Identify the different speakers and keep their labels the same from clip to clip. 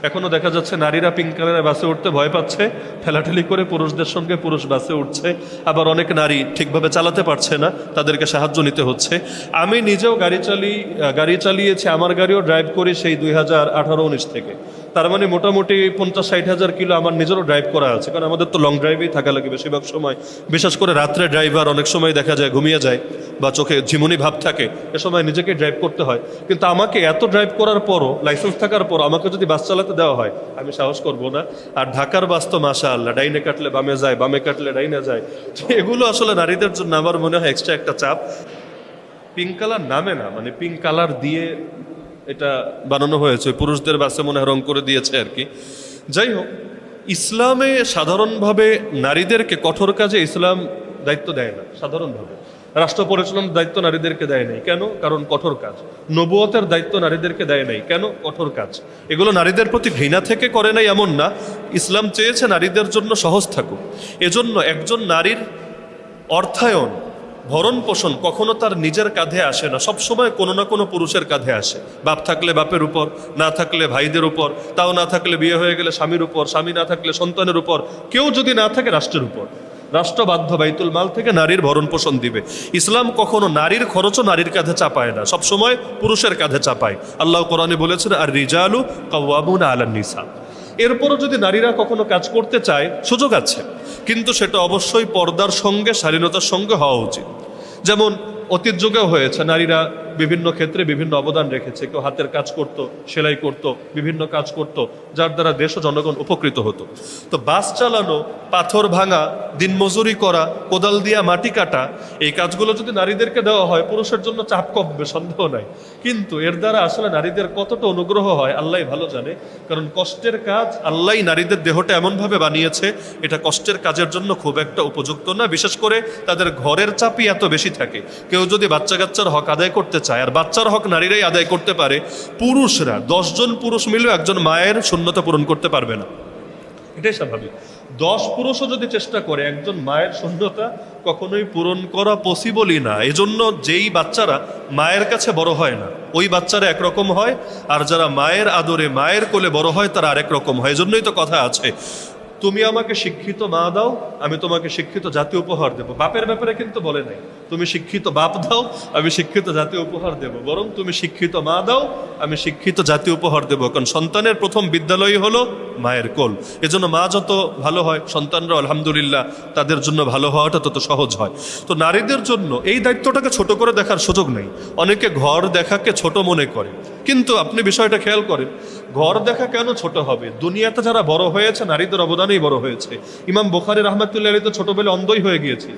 Speaker 1: এখনো দেখা যাচ্ছে নারীরা পিঙ্ক কালারের বাসে উঠতে ভয় পাচ্ছে, ঠেলাঠেলি করে পুরুষদের সঙ্গে পুরুষ বাসে উঠছে। আবার অনেক নারী ঠিকভাবে চালাতে পারছে না, তাদেরকে সাহায্য নিতে হচ্ছে। আমি নিজেও গাড়ি চালিয়েছি, আমার গাড়িও ড্রাইভ করি সেই 2018-19 থেকে। তার মানে মোটামুটি 50-60 হাজার কিলো আমার নিজেরও ড্রাইভ করা আছে, কারণ আমাদের তো লং ড্রাইভেই থাকা লাগে বেশিরভাগ সময়। বিশেষ করে রাত্রে ড্রাইভার অনেক সময় দেখা যায় ঘুমিয়ে যায় বা চোখে ঝিমুনি ভাব থাকে, এ সময় নিজেকে ড্রাইভ করতে হয়। কিন্তু আমাকে এত ড্রাইভ করার পরও, লাইসেন্স থাকার পর আমাকে যদি বাস চালাতে দেওয়া হয়, আমি সাহস করব না। আর ঢাকার বাস তো মাশাআল্লাহ, ডাইনে কাটলে বামে যায়, বামে কাটলে ডাইনে যায়। এগুলো আসলে নারীদের জন্য আমার মনে হয় এক্সট্রা একটা চাপ। পিঙ্ক কালার নামে না, মানে পিঙ্ক কালার দিয়ে এটা বানানো হয়েছে, পুরুষদের বাসে মনে হয় রং করে দিয়েছে আর কি। যাই হোক, ইসলামে সাধারণভাবে নারীদেরকে কঠোর কাজে ইসলাম দায়িত্ব দেয় না। সাধারণভাবে রাষ্ট্র পরিচালনার দায়িত্ব নারীদেরকে দেয় নাই। কেন? কারণ কঠোর কাজ। নবুয়তের দায়িত্ব নারীদেরকে দেয় নাই। কেন? কঠোর কাজ। এগুলো নারীদের প্রতি ঘৃণা থেকে করে নাই এমন না, ইসলাম চেয়েছে নারীদের জন্য সহজ থাকুক। এজন্য একজন নারীর অর্থায়ন, ভরণ পোষণ কখনো তার নিজের কাঁধে আসে না, সবসময় কোনো না কোনো পুরুষের কাঁধে আসে। বাপ থাকলে বাপের উপর, না থাকলে ভাইদের উপর, তাও না থাকলে বিয়ে হয়ে গেলে স্বামীর উপর, স্বামী না থাকলে সন্তানের উপর, কেউ যদি না থাকে রাষ্ট্রের উপর। রাষ্ট্র বাধ্য বাইতুল মাল থেকে নারীর ভরণ পোষণ দিবে। ইসলাম কখনো নারীর খরচও নারীর কাঁধে চাপায় না, সবসময় পুরুষের কাঁধে চাপায়। আল্লাহ কোরআনে বলেছেন, আর রিজালু কাওয়ামুনা আলান নিসা। এরপরও যদি নারীরা কখনো কাজ করতে চায়, সুযোগ আছে, কিন্তু সেটা অবশ্যই পর্দার সঙ্গে, শালীনতার সঙ্গে হওয়া উচিত। যেমন অতীত যুগেও হয়েছে, নারীরা বিভিন্ন ক্ষেত্রে বিভিন্ন অবদান রেখেছে। কেউ হাতের কাজ করত, সেলাই করত, বিভিন্ন কাজ করত, যার দ্বারা দেশ ও জনগণ উপকৃত হতো। তো বাস চালানো, পাথর ভাঙা, দিনমজুরি করা, কোদাল দিয়া মাটি কাটা, এই কাজগুলো যদি নারীদেরকে দেওয়া হয়, পুরুষের জন্য চাপ কমবে, সন্দেহ নাই। কিন্তু এর দ্বারা আসলে নারীদের কতটা অনুগ্রহ হয় আল্লাহই ভালো জানে। কারণ কষ্টের কাজ, আল্লাহই নারীদের দেহটা এমনভাবে বানিয়েছে, এটা কষ্টের কাজের জন্য খুব একটা উপযুক্ত না। বিশেষ করে তাদের ঘরের চাপই এত বেশি থাকে। কেউ যদি বাচ্চা কাচ্চার হক আদায় করতে চায়, আর বাচ্চার হক নারীরাই আদায় করতে পারে, পুরুষরা 10 জন পুরুষ মিলেও একজন মায়ের শূন্যতা পূরণ করতে পারবে না। এটাই স্বাভাবিক। 10 পুরুষও যদি চেষ্টা করে, একজন মায়ের শূন্যতা কখনোই পূরণ করা পসিবলই না। এজন্য যেই বাচ্চারা মায়ের কাছে বড় হয় না, ওই বাচ্চারা একরকম হয়, আর যারা মায়ের আদরে মায়ের কোলে বড় হয় তারা আরেক রকম হয়। এজন্যই তো কথা আছে, তুমি আমাকে শিক্ষিত মা দাও, আমি তোমাকে শিক্ষিত জাতি উপহার দেব। বাপের ব্যাপারে কিন্তু বলে নাই তুমি শিক্ষিত বাপ দাও, আমি শিক্ষিত জাতি উপহার দেব, বরং তুমি শিক্ষিত মা দাও, আমি শিক্ষিত জাতি উপহার দেব। কারণ সন্তানের প্রথম বিদ্যালয় হলো মায়ের কোল। এজন্য মা যত ভালো হয়, সন্তানরা আলহামদুলিল্লাহ তাদের জন্য ভালো হওয়াটা তত সহজ হয়। তো নারীদের জন্য এই দায়িত্বটাকে ছোট করে দেখার সুযোগ নেই। অনেকে ঘর দেখাকে ছোট মনে করে, কিন্তু আপনি বিষয়টা খেয়াল করেন, ঘর দেখা কেন ছোট হবে? দুনিয়াতে যারা বড় হয়েছে নারীদের অবদানেই বড় হয়েছে। ইমাম বুখারী রাহমাতুল্লাহ আলাইহি তো ছোটবেলায় অন্ধই হয়ে গিয়েছে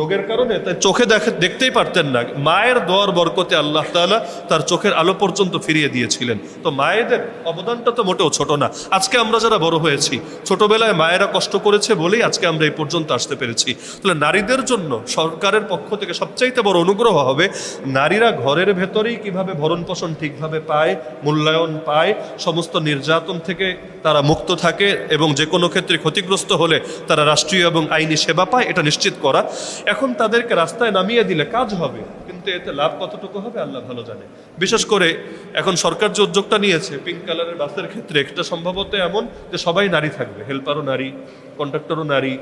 Speaker 1: রোগের কারণে, তাই চোখে দেখতেই পারতেন না। মায়ের দোয়ার বরকতে আল্লাহ তাআলা তার চোখের আলো পর্যন্ত ফিরিয়ে দিয়েছিলেন। তো মায়েদের অবদানটা তো মোটেও ছোট না। আজকে আমরা যারা বড় হয়েছি, ছোটবেলায় মায়েরা কষ্ট করেছে বলেই আজকে আমরা এই পর্যন্ত আসতে পেরেছি। তাহলে নারীদের জন্য সরকারের পক্ষ থেকে সবচাইতে বড় অনুগ্রহ হবে, নারীরা ঘরের ভেতরেই কিভাবে ভরণ পোষণ ঠিকভাবে পায়, মূল্যায়ন পায়, সমস্ত নির্যাতন থেকে তারা মুক্ত থাকে, এবং যে কোনো ক্ষেত্রে ক্ষতিগ্রস্ত হলে তারা রাষ্ট্রীয় এবং আইনি সেবা পায়, এটা নিশ্চিত করা। এখন তাদেরকে রাস্তায় নামিয়ে দিলে কাজ হবে, কিন্তু এতে লাভ কতটুকু হবে আল্লাহ ভালো জানে। বিশেষ করে এখন সরকার যে উদ্যোগটা নিয়েছে পিঙ্ক কালারের বাসের ক্ষেত্রে, এটা সম্ভবত এমন যে সবাই নারী থাকবে, হেল্পারও নারী, কন্ডাক্টরও নারী,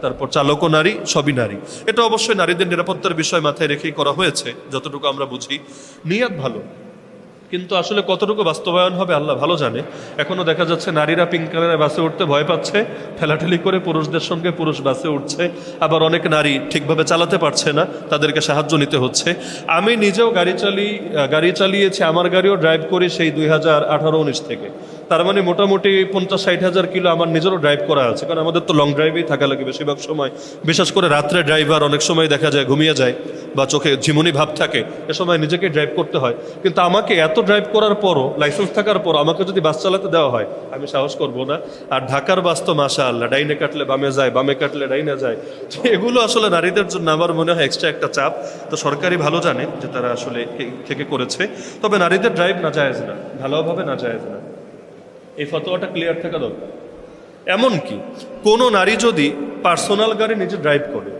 Speaker 1: তারপর চালকও নারী, সবই নারী। এটা অবশ্যই নারীদের নিরাপত্তার বিষয় মাথায় রেখেই করা হয়েছে, যতটুকু আমরা বুঝি। নিয়াত ভালো, কিন্তু আসলে কতটুকু বাস্তবায়ন হবে আল্লাহ ভালো জানে। এখনো দেখা যাচ্ছে নারীরা পিঙ্ক কালারের বাসে উঠতে ভয় পাচ্ছে, ঠেলাঠেলি করে পুরুষদের সঙ্গে পুরুষ বাসে উঠছে। আবার অনেক নারী ঠিকভাবে চালাতে পারছে না, তাদেরকে সাহায্য নিতে হচ্ছে। আমি নিজেও গাড়ি চালিয়েছি, আমার গাড়িও ড্রাইভ করি সেই 2018-19 থেকে। তার মানে মোটামুটি 50-60 হাজার কিলো আমার নিজেরও ড্রাইভ করা আছে, কারণ আমাদের তো লং ড্রাইভেই থাকা লাগে বেশিরভাগ সময়। বিশেষ করে রাত্রে ড্রাইভার অনেক সময় দেখা যায় ঘুমিয়ে যায় বা চোখে ঝিমুনি ভাব থাকে, এ সময় নিজেকে ড্রাইভ করতে হয়। কিন্তু আমাকে এত ড্রাইভ করার পরও, লাইসেন্স থাকার পর আমাকে যদি বাস চালাতে দেওয়া হয়, আমি সাহস করব না। আর ঢাকার বাস তো মাশাআল্লাহ, ডাইনে কাটলে বামে যায়, বামে কাটলে ডাইনে যায়। এগুলো আসলে নারীদের জন্য আমার মনে হয় এক্সট্রা একটা চাপ। তো সরকারি ভালো জানে যে তারা আসলে থেকে করেছে। তবে নারীদের ড্রাইভ না জায়েজ না, ভালোভাবে না জায়েজ না, এই ফতোয়াটা ক্লিয়ার থাকা দরকার। এমনকি কোনো নারী যদি পার্সোনাল গাড়ি নিজে ড্রাইভ করে,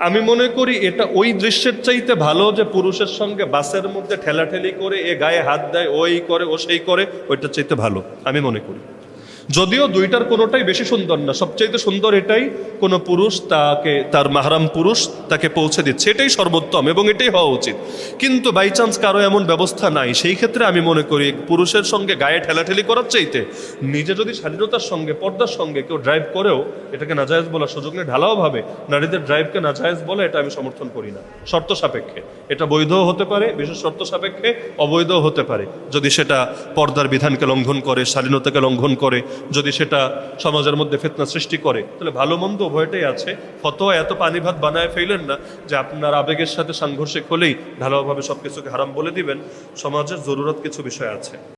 Speaker 1: আমি মনে করি এটা ওই দৃশ্যের চাইতে ভালো যে পুরুষের সঙ্গে বাসের মধ্যে ঠেলাঠেলি করে, এ গায়ে হাত দেয়, ওই করে, ও সেই করে, ওইটার চাইতে ভালো আমি মনে করি। যদিও দুইটার কোনোটাই বেশি সুন্দর না, সবচাইতে সুন্দর এটাই কোনো পুরুষ তাকে, তার মাহরাম পুরুষ তাকে পৌঁছে দিচ্ছে, এটাই সর্বোত্তম এবং এটাই হওয়া উচিত। কিন্তু বাই চান্স কারো এমন ব্যবস্থা নাই, সেই ক্ষেত্রে আমি মনে করি পুরুষের সঙ্গে গায়ে ঠেলাঠেলি করার চাইতে নিজে যদি স্বাধীনতার সঙ্গে পর্দার সঙ্গে কেউ ড্রাইভ করেও এটাকে নাজায়েজ বলার সুযোগ নেই, ঢালাও ভাবে নারীদের ড্রাইভকে নাজায়েজ বলে, এটা আমি সমর্থন করি না। শর্ত সাপেক্ষে এটা বৈধও হতে পারে, বিশেষ শর্ত সাপেক্ষে অবৈধও হতে পারে। যদি সেটা পর্দার বিধানকে লঙ্ঘন করে, স্বাধীনতাকে লঙ্ঘন করে, যদি সেটা সমাজের মধ্যে ফিতনা সৃষ্টি করে, তাহলে ভালো মন্দ উভয়টাই আছে। ফতোয়া এত পানি ভাত বানায় ফেলেন না যে আপনার আবেগের সাথে সাংঘর্ষিক হলেই ঢালাওভাবে সবকিছুকে হারাম বলে দিবেন। সমাজের জরুরত কিছু বিষয় আছে।